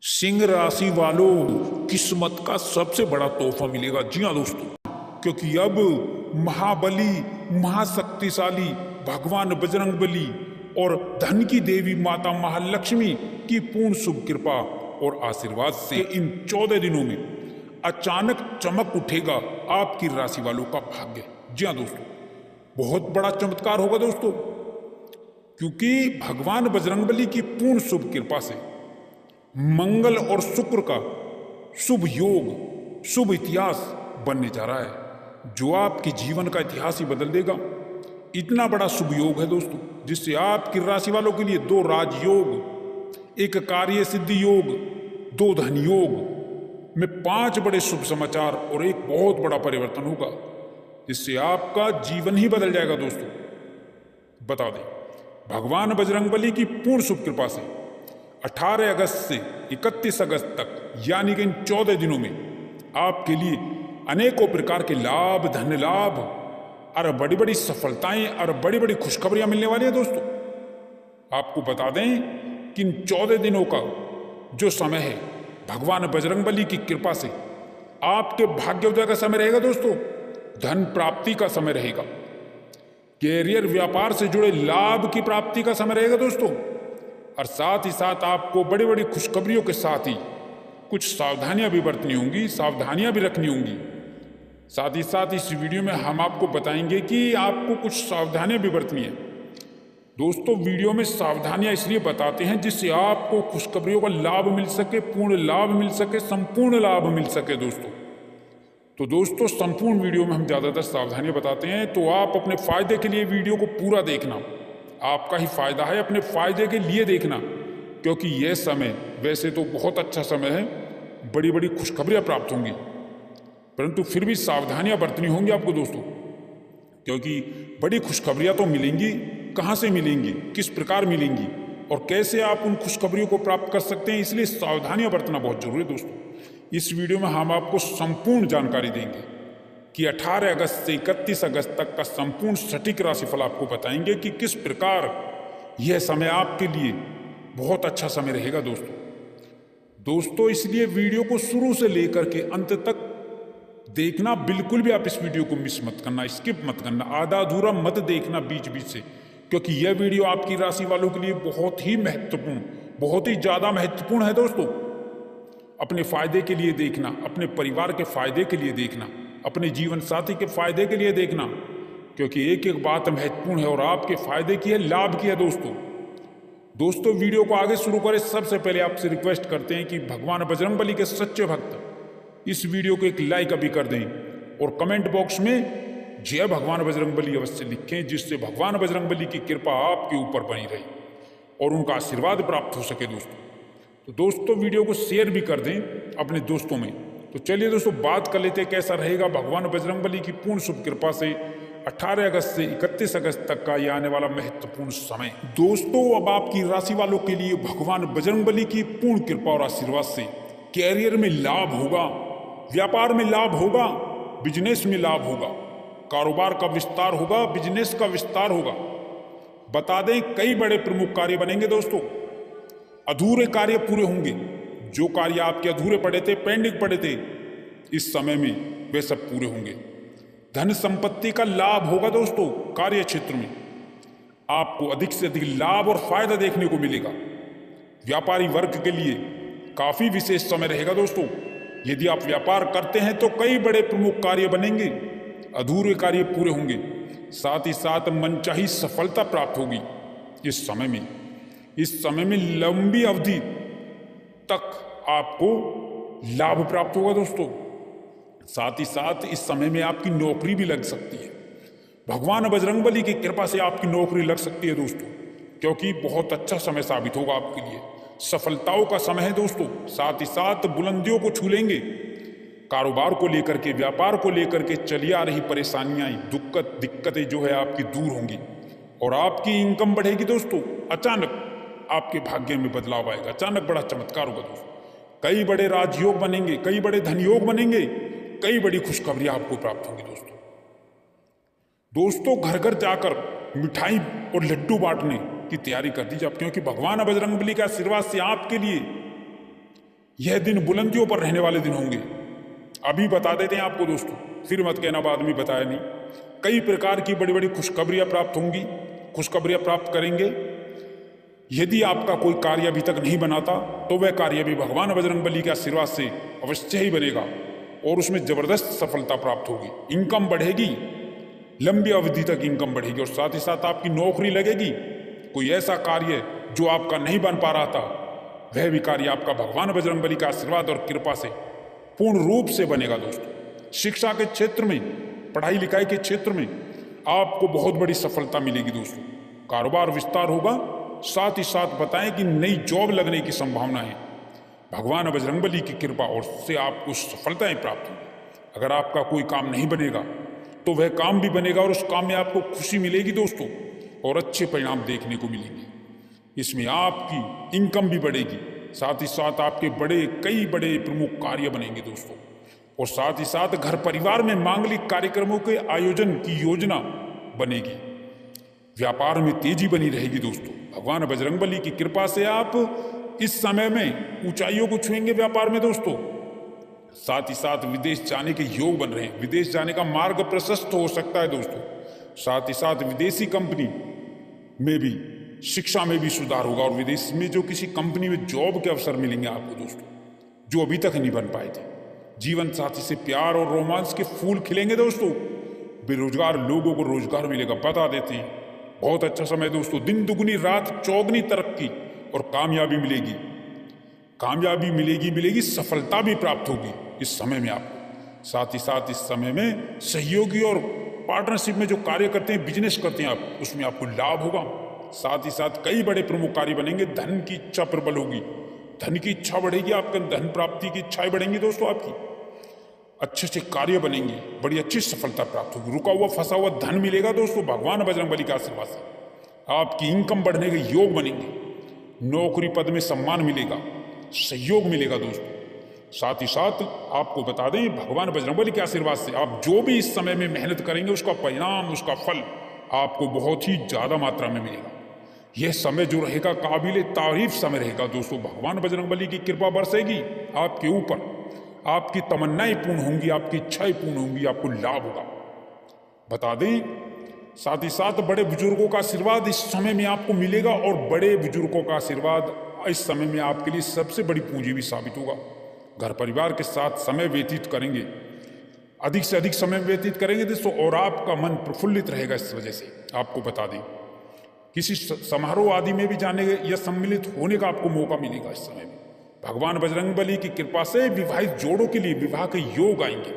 सिंह राशि वालों, किस्मत का सबसे बड़ा तोहफा मिलेगा। जी हाँ दोस्तों, क्योंकि अब महाबली, महाशक्तिशाली भगवान बजरंगबली और धन की देवी माता महालक्ष्मी की पूर्ण शुभ कृपा और आशीर्वाद से इन 14 दिनों में अचानक चमक उठेगा आपकी राशि वालों का भाग्य। जी हाँ दोस्तों, बहुत बड़ा चमत्कार होगा दोस्तों, क्योंकि भगवान बजरंगबली की पूर्ण शुभ कृपा से मंगल और शुक्र का शुभ योग, शुभ इतिहास बनने जा रहा है, जो आपके जीवन का इतिहास ही बदल देगा। इतना बड़ा शुभ योग है दोस्तों, जिससे आपकी राशि वालों के लिए 2 राजयोग, 1 कार्य सिद्धि योग, 2 धन योग में 5 बड़े शुभ समाचार और एक बहुत बड़ा परिवर्तन होगा, जिससे आपका जीवन ही बदल जाएगा दोस्तों। बता दें, भगवान बजरंगबली की पूर्ण शुभ कृपा से 18 अगस्त से 31 अगस्त तक, यानी कि इन 14 दिनों में आपके लिए अनेकों प्रकार के लाभ, धन लाभ और बड़ी बड़ी सफलताएं और बड़ी बड़ी खुशखबरियां मिलने वाली है दोस्तों। आपको बता दें कि इन 14 दिनों का जो समय है, भगवान बजरंगबली की कृपा से आपके भाग्योदय का समय रहेगा दोस्तों, धन प्राप्ति का समय रहेगा, कैरियर व्यापार से जुड़े लाभ की प्राप्ति का समय रहेगा दोस्तों, और साथ ही साथ आपको बड़ी बड़ी खुशखबरियों के साथ ही कुछ सावधानियां भी बरतनी होंगी, सावधानियां भी रखनी होंगी। साथ ही साथ इस वीडियो में हम आपको बताएंगे कि आपको कुछ सावधानियां भी बरतनी है दोस्तों। वीडियो में सावधानियां इसलिए बताते हैं जिससे आपको खुशखबरियों का लाभ मिल सके, पूर्ण लाभ मिल सके, संपूर्ण लाभ मिल सके दोस्तों। तो दोस्तों, संपूर्ण वीडियो में हम ज़्यादातर सावधानियां बताते हैं, तो आप अपने फायदे के लिए वीडियो को पूरा देखना, आपका ही फायदा है, अपने फायदे के लिए देखना, क्योंकि यह समय वैसे तो बहुत अच्छा समय है, बड़ी बड़ी खुशखबरियां प्राप्त होंगी, परंतु फिर भी सावधानियां बरतनी होंगी आपको दोस्तों, क्योंकि बड़ी खुशखबरियां तो मिलेंगी, कहाँ से मिलेंगी, किस प्रकार मिलेंगी और कैसे आप उन खुशखबरियों को प्राप्त कर सकते हैं, इसलिए सावधानियां बरतना बहुत जरूरी है दोस्तों। इस वीडियो में हम आपको संपूर्ण जानकारी देंगे कि 18 अगस्त से 31 अगस्त तक का संपूर्ण सटीक राशिफल आपको बताएंगे कि किस प्रकार यह समय आपके लिए बहुत अच्छा समय रहेगा दोस्तों। इसलिए वीडियो को शुरू से लेकर के अंत तक देखना, बिल्कुल भी आप इस वीडियो को मिस मत करना, स्किप मत करना, आधा अधूरा मत देखना बीच बीच से, क्योंकि यह वीडियो आपकी राशि वालों के लिए बहुत ही महत्वपूर्ण, बहुत ही ज़्यादा महत्वपूर्ण है दोस्तों। अपने फायदे के लिए देखना, अपने परिवार के फायदे के लिए देखना, अपने जीवन साथी के फायदे के लिए देखना, क्योंकि एक एक बात महत्वपूर्ण है और आपके फायदे की है, लाभ की है दोस्तों। वीडियो को आगे शुरू करें, सबसे पहले आपसे रिक्वेस्ट करते हैं कि भगवान बजरंगबली के सच्चे भक्त इस वीडियो को एक लाइक अभी कर दें और कमेंट बॉक्स में जय भगवान बजरंगबली अवश्य लिखें, जिससे भगवान बजरंगबली की कृपा आपके ऊपर बनी रही और उनका आशीर्वाद प्राप्त हो सके दोस्तों। तो दोस्तों, वीडियो को शेयर भी कर दें अपने दोस्तों में। तो चलिए दोस्तों, बात कर लेते हैं कैसा रहेगा भगवान बजरंगबली की पूर्ण शुभ कृपा से 18 अगस्त से 31 अगस्त तक का ये आने वाला महत्वपूर्ण समय। दोस्तों, अब आपकी राशि वालों के लिए भगवान बजरंगबली की पूर्ण कृपा और आशीर्वाद से कैरियर में लाभ होगा, व्यापार में लाभ होगा, बिजनेस में लाभ होगा, कारोबार का विस्तार होगा, बिजनेस का विस्तार होगा। बता दें, कई बड़े प्रमुख कार्य बनेंगे दोस्तों, अधूरे कार्य पूरे होंगे, जो कार्य आपके अधूरे पड़े थे, पेंडिंग पड़े थे, इस समय में वे सब पूरे होंगे। धन संपत्ति का लाभ होगा दोस्तों, कार्य क्षेत्र में आपको अधिक से अधिक लाभ और फायदा देखने को मिलेगा। व्यापारी वर्ग के लिए काफी विशेष समय रहेगा दोस्तों। यदि आप व्यापार करते हैं तो कई बड़े प्रमुख कार्य बनेंगे, अधूरे कार्य पूरे होंगे, साथ ही साथ मनचाही सफलता प्राप्त होगी। इस समय में लंबी अवधि तक आपको लाभ प्राप्त होगा दोस्तों। साथ ही साथ इस समय में आपकी नौकरी भी लग सकती है, भगवान बजरंगबली की कृपा से आपकी नौकरी लग सकती है दोस्तों, क्योंकि बहुत अच्छा समय साबित होगा आपके लिए, सफलताओं का समय है दोस्तों। साथ ही साथ बुलंदियों को छू लेंगे, कारोबार को लेकर के, व्यापार को लेकर के चली आ रही परेशानियां, दिक्कतें जो है आपकी दूर होंगी और आपकी इनकम बढ़ेगी दोस्तों। अचानक आपके भाग्य में बदलाव आएगा, अचानक बड़ा चमत्कार होगा दोस्तों। कई बड़े राजयोग बनेंगे, कई बड़े धनयोग बनेंगे, कई बड़ी खुशखबरियां आपको प्राप्त होंगी दोस्तों। घर घर जाकर मिठाई और लड्डू बांटने की तैयारी कर दीजिए आप, क्योंकि भगवान बजरंगबली के आशीर्वाद से आपके लिए यह दिन बुलंदियों पर रहने वाले दिन होंगे। अभी बता देते हैं आपको दोस्तों, फिर मत कहना बाद में बताया नहीं। कई प्रकार की बड़ी बड़ी खुशखबरियां प्राप्त होंगी, खुशखबरियां प्राप्त करेंगे। यदि आपका कोई कार्य अभी तक नहीं बनाता तो वह कार्य भी भगवान बजरंगबली के आशीर्वाद से अवश्य ही बनेगा और उसमें जबरदस्त सफलता प्राप्त होगी। इनकम बढ़ेगी, लंबी अवधि तक इनकम बढ़ेगी और साथ ही साथ आपकी नौकरी लगेगी। कोई ऐसा कार्य जो आपका नहीं बन पा रहा था, वह भी कार्य आपका भगवान बजरंगबली का आशीर्वाद और कृपा से पूर्ण रूप से बनेगा दोस्तों। शिक्षा के क्षेत्र में, पढ़ाई लिखाई के क्षेत्र में आपको बहुत बड़ी सफलता मिलेगी दोस्तों। कारोबार विस्तार होगा, साथ ही साथ बताएं कि नई जॉब लगने की संभावना है। भगवान बजरंगबली की कृपा और से आपको सफलताएं प्राप्त होंगी। अगर आपका कोई काम नहीं बनेगा तो वह काम भी बनेगा और उस काम में आपको खुशी मिलेगी दोस्तों और अच्छे परिणाम देखने को मिलेंगे। इसमें आपकी इनकम भी बढ़ेगी, साथ ही साथ आपके कई बड़े प्रमुख कार्य बनेंगे दोस्तों और साथ ही साथ घर परिवार में मांगलिक कार्यक्रमों के आयोजन की योजना बनेगी। व्यापार में तेजी बनी रहेगी दोस्तों। भगवान बजरंगबली की कृपा से आप इस समय में ऊंचाइयों को छुएंगे व्यापार में दोस्तों। साथ ही साथ विदेश जाने के योग बन रहे हैं, विदेश जाने का मार्ग प्रशस्त हो सकता है दोस्तों। साथ ही साथ विदेशी कंपनी में भी, शिक्षा में भी सुधार होगा और विदेश में जो किसी कंपनी में जॉब के अवसर मिलेंगे आपको दोस्तों, जो अभी तक नहीं बन पाए थे। जीवन साथी से प्यार और रोमांस के फूल खिलेंगे दोस्तों। बेरोजगार लोगों को रोजगार मिलेगा। बता देते हैं, बहुत अच्छा समय दोस्तों। दिन दुगनी रात चौगनी तरक्की और कामयाबी मिलेगी, कामयाबी मिलेगी, सफलता भी प्राप्त होगी इस समय में आपको। साथ ही साथ इस समय में सहयोगी और पार्टनरशिप में जो कार्य करते हैं, बिजनेस करते हैं आप, उसमें आपको लाभ होगा। साथ ही साथ कई बड़े प्रमुख कार्य बनेंगे। धन की इच्छा प्रबल होगी, धन की इच्छा बढ़ेगी, आपके धन प्राप्ति की इच्छाएं बढ़ेंगी दोस्तों आपकी। अच्छे से कार्य बनेंगे, बड़ी अच्छी सफलता प्राप्त होगी। रुका हुआ फंसा हुआ धन मिलेगा दोस्तों भगवान बजरंगबली के आशीर्वाद से। आपकी इनकम बढ़ने के योग बनेंगे, नौकरी पद में सम्मान मिलेगा, सहयोग मिलेगा दोस्तों। साथ ही साथ आपको बता दें, भगवान बजरंगबली के आशीर्वाद से आप जो भी इस समय में मेहनत करेंगे, उसका परिणाम, उसका फल आपको बहुत ही ज्यादा मात्रा में मिलेगा। यह समय जो रहेगा काबिले तारीफ समय रहेगा दोस्तों। भगवान बजरंगबली की कृपा बरसेगी आपके ऊपर, आपकी तमन्नाएं पूर्ण होंगी, आपकी इच्छाएं पूर्ण होंगी, आपको लाभ होगा। बता दें, साथ ही साथ बड़े बुजुर्गों का आशीर्वाद इस समय में आपको मिलेगा और बड़े बुजुर्गों का आशीर्वाद इस समय में आपके लिए सबसे बड़ी पूंजी भी साबित होगा। घर परिवार के साथ समय व्यतीत करेंगे, अधिक से अधिक समय व्यतीत करेंगे दोस्तों और आपका मन प्रफुल्लित रहेगा। इस वजह से आपको बता दें, किसी समारोह आदि में भी जाने या सम्मिलित होने का आपको मौका मिलेगा इस समय में। भगवान बजरंगबली की कृपा से विवाहित जोड़ों के लिए विवाह के योग आएंगे,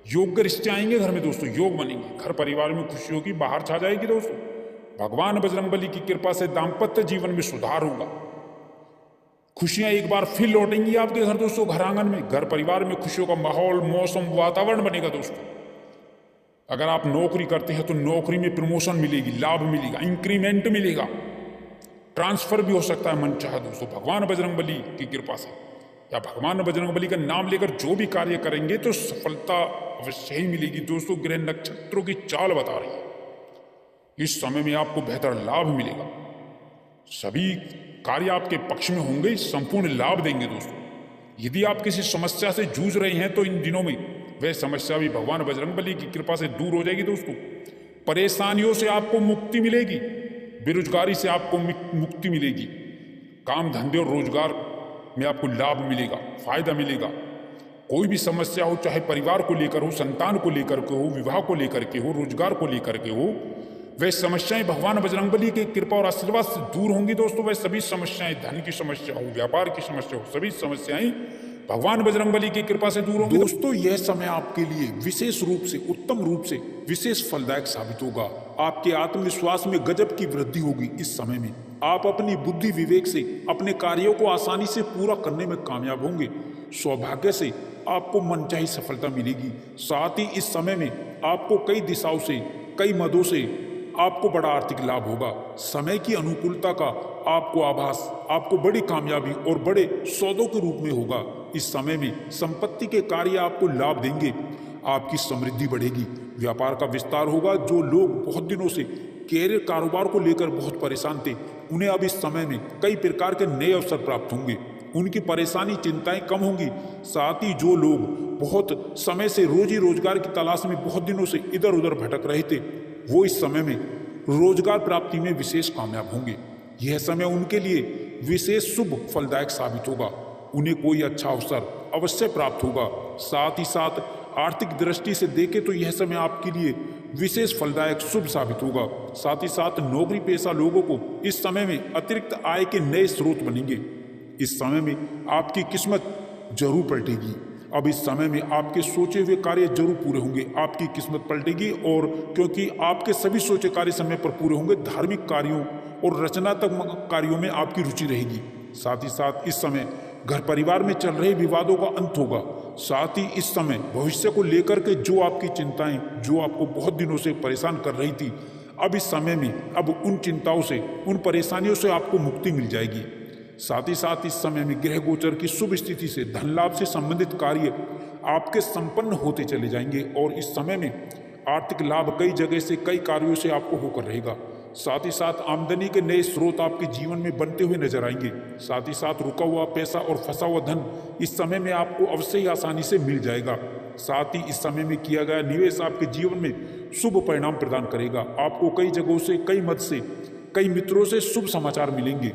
योग्य रिश्ते आएंगे घर में दोस्तों, योग बनेंगे, घर परिवार में खुशियों की बाहर छा जाएगी दोस्तों। भगवान बजरंगबली की कृपा से दाम्पत्य जीवन में सुधार होगा, खुशियां एक बार फिर लौटेंगी आपके घर दोस्तों। घर आंगन में, घर परिवार में खुशियों का माहौल, मौसम, वातावरण बनेगा दोस्तों। अगर आप नौकरी करते हैं तो नौकरी में प्रमोशन मिलेगी, लाभ मिलेगा, इंक्रीमेंट मिलेगा, ट्रांसफर भी हो सकता है मन चाहे दोस्तों भगवान बजरंगबली की कृपा से। या भगवान बजरंगबली का नाम लेकर जो भी कार्य करेंगे तो सफलता अवश्य ही मिलेगी दोस्तों। ग्रह नक्षत्रों की चाल बता रही है, इस समय में आपको बेहतर लाभ मिलेगा। सभी कार्य आपके पक्ष में होंगे, संपूर्ण लाभ देंगे दोस्तों। यदि आप किसी समस्या से जूझ रहे हैं तो इन दिनों में वह समस्या भी भगवान बजरंगबली की कृपा से दूर हो जाएगी दोस्तों। परेशानियों से आपको मुक्ति मिलेगी, बेरोजगारी से आपको मुक्ति मिलेगी, काम धंधे और रोजगार में आपको लाभ मिलेगा, फायदा मिलेगा। कोई भी समस्या हो, चाहे परिवार को लेकर हो, संतान को लेकर के हो, विवाह को लेकर के हो, रोजगार को लेकर के हो, वह समस्याएं भगवान बजरंगबली की कृपा और आशीर्वाद से दूर होंगी दोस्तों। वह सभी समस्याएं, धन की समस्या हो, व्यापार की समस्या हो, सभी समस्याएं भगवान बजरंगबली की कृपा से दूर होंगी दोस्तों। यह समय आपके लिए विशेष रूप से, उत्तम रूप से विशेष फलदायक साबित होगा। आपके आत्मविश्वास में गजब की वृद्धि होगी इस समय में। आप अपनी बुद्धि विवेक से अपने कार्यों को आसानी से पूरा करने में कामयाब होंगे। सौभाग्य से आपको मनचाही सफलता मिलेगी। साथ ही इस समय में आपको कई दिशाओं से, कई मदों से आपको बड़ा आर्थिक लाभ होगा। समय की अनुकूलता का आपको आभास, आपको बड़ी कामयाबी और बड़े सौदों के रूप में होगा। इस समय में संपत्ति के कार्य आपको लाभ देंगे, आपकी समृद्धि बढ़ेगी, व्यापार का विस्तार होगा। जो लोग बहुत दिनों से कैरियर कारोबार को लेकर बहुत परेशान थे, उन्हें अब इस समय में कई प्रकार के नए अवसर प्राप्त होंगे उनकी परेशानी चिंताएं कम होंगी। साथ ही जो लोग बहुत समय से रोजी रोजगार की तलाश में बहुत दिनों से इधर उधर भटक रहे थे, वो इस समय में रोजगार प्राप्ति में विशेष कामयाब होंगे। यह समय उनके लिए विशेष शुभ फलदायक साबित होगा। उन्हें कोई अच्छा अवसर अवश्य प्राप्त होगा। साथ ही साथ आर्थिक दृष्टि से देखें तो यह समय आपके लिए विशेष फलदायक शुभ साबित होगा। साथ ही साथ नौकरी पेशा लोगों को इस समय में अतिरिक्त आय के नए स्रोत बनेंगे। इस समय में आपकी किस्मत जरूर पलटेगी। अब इस समय में आपके सोचे हुए कार्य जरूर पूरे होंगे। आपकी किस्मत पलटेगी, और क्योंकि आपके सभी सोचे कार्य समय पर पूरे होंगे, धार्मिक कार्यों और रचनात्मक कार्यों में आपकी रुचि रहेगी। साथ ही साथ इस समय घर परिवार में चल रहे विवादों का अंत होगा। साथ ही इस समय भविष्य को लेकर के जो आपकी चिंताएं, जो आपको बहुत दिनों से परेशान कर रही थी, अब इस समय में अब उन चिंताओं से, उन परेशानियों से आपको मुक्ति मिल जाएगी। साथ ही साथ इस समय में ग्रह गोचर की शुभ स्थिति से धन लाभ से संबंधित कार्य आपके संपन्न होते चले जाएंगे, और इस समय में आर्थिक लाभ कई जगह से, कई कार्यों से आपको होकर रहेगा। साथ ही साथ आमदनी के नए स्रोत आपके जीवन में बनते हुए नजर आएंगे। साथ ही साथ रुका हुआ पैसा और फंसा हुआ धन इस समय में आपको अवश्य ही आसानी से मिल जाएगा। साथ ही इस समय में किया गया निवेश आपके जीवन में शुभ परिणाम प्रदान करेगा। आपको कई जगहों से, कई मत से, कई मित्रों से शुभ समाचार मिलेंगे।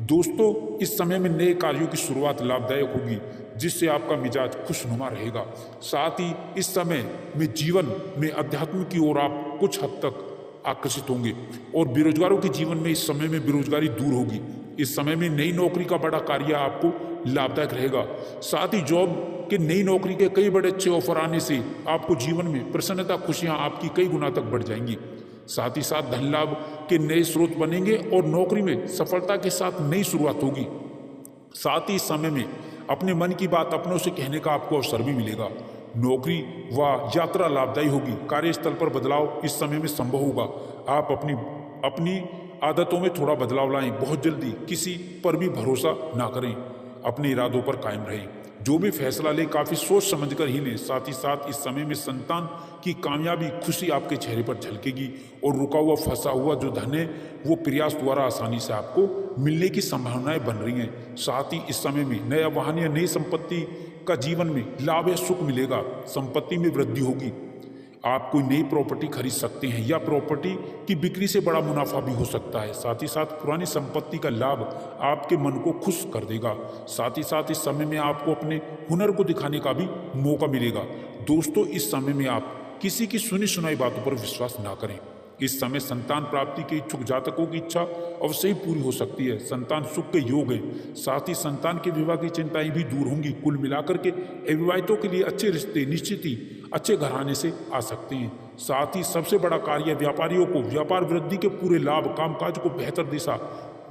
दोस्तों, इस समय में नए कार्यों की शुरुआत लाभदायक होगी, जिससे आपका मिजाज खुशनुमा रहेगा। साथ ही इस समय में जीवन में अध्यात्म की ओर आप कुछ हद तक आकर्षित होंगे, और बेरोजगारों के जीवन में इस समय में बेरोजगारी दूर होगी। इस समय में नई नौकरी का बड़ा कार्य आपको लाभदायक रहेगा। साथ ही जॉब के, नई नौकरी के कई बड़े अच्छे ऑफर आने से आपको जीवन में प्रसन्नता, खुशियां आपकी कई गुना तक बढ़ जाएंगी। साथ ही साथ धन लाभ के नए स्रोत बनेंगे, और नौकरी में सफलता के साथ नई शुरुआत होगी। साथ ही इस समय में अपने मन की बात अपनों से कहने का आपको अवसर भी मिलेगा। नौकरी व यात्रा लाभदायी होगी। कार्यस्थल पर बदलाव इस समय में संभव होगा। आप अपनी आदतों में थोड़ा बदलाव लाएं। बहुत जल्दी किसी पर भी भरोसा ना करें। अपने इरादों पर कायम रहें। जो भी फैसला लें काफ़ी सोच समझकर ही लें। साथ ही साथ इस समय में संतान की कामयाबी, खुशी आपके चेहरे पर झलकेगी, और रुका हुआ, फंसा हुआ जो धन है वो प्रयास द्वारा आसानी से आपको मिलने की संभावनाएं बन रही हैं। साथ ही इस समय में नया वाहन या नई संपत्ति का जीवन में लाभ या सुख मिलेगा। संपत्ति में वृद्धि होगी। आप कोई नई प्रॉपर्टी खरीद सकते हैं, या प्रॉपर्टी की बिक्री से बड़ा मुनाफा भी हो सकता है। साथ ही साथ पुरानी संपत्ति का लाभ आपके मन को खुश कर देगा। साथ ही साथ इस समय में आपको अपने हुनर को दिखाने का भी मौका मिलेगा। दोस्तों, इस समय में आप किसी की सुनी सुनाई बातों पर विश्वास ना करें। इस समय संतान प्राप्ति के इच्छुक जातकों की इच्छा अवश्य ही पूरी हो सकती है। संतान सुख के योग है। साथ ही संतान के विवाह की चिंताएं भी दूर होंगी। कुल मिलाकर के अविवाहितों के लिए अच्छे रिश्ते निश्चित ही अच्छे घराने से आ सकते हैं। साथ ही सबसे बड़ा कार्य व्यापारियों को व्यापार वृद्धि के पूरे लाभ, कामकाज को बेहतर दिशा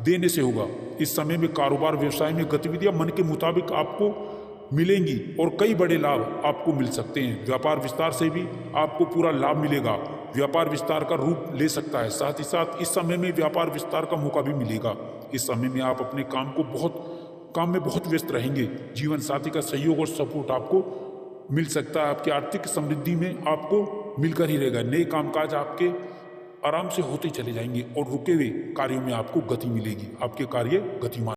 देने से होगा। इस समय में कारोबार व्यवसाय में गतिविधियां मन के मुताबिक आपको मिलेंगी, और कई बड़े लाभ आपको मिल सकते हैं। व्यापार विस्तार से भी आपको पूरा लाभ मिलेगा। व्यापार विस्तार का रूप ले सकता है। साथ ही साथ इस समय में व्यापार विस्तार का मौका भी मिलेगा। इस समय में आप अपने काम में बहुत व्यस्त रहेंगे। जीवन साथी का सहयोग और सपोर्ट आपको मिल सकता है। आपकी आर्थिक समृद्धि में आपको मिलकर ही रहेगा। नए कामकाज आपके आराम से होते चले जाएंगे, और रुके हुए कार्यों में आपको गति मिलेगी। आपके कार्य गतिमान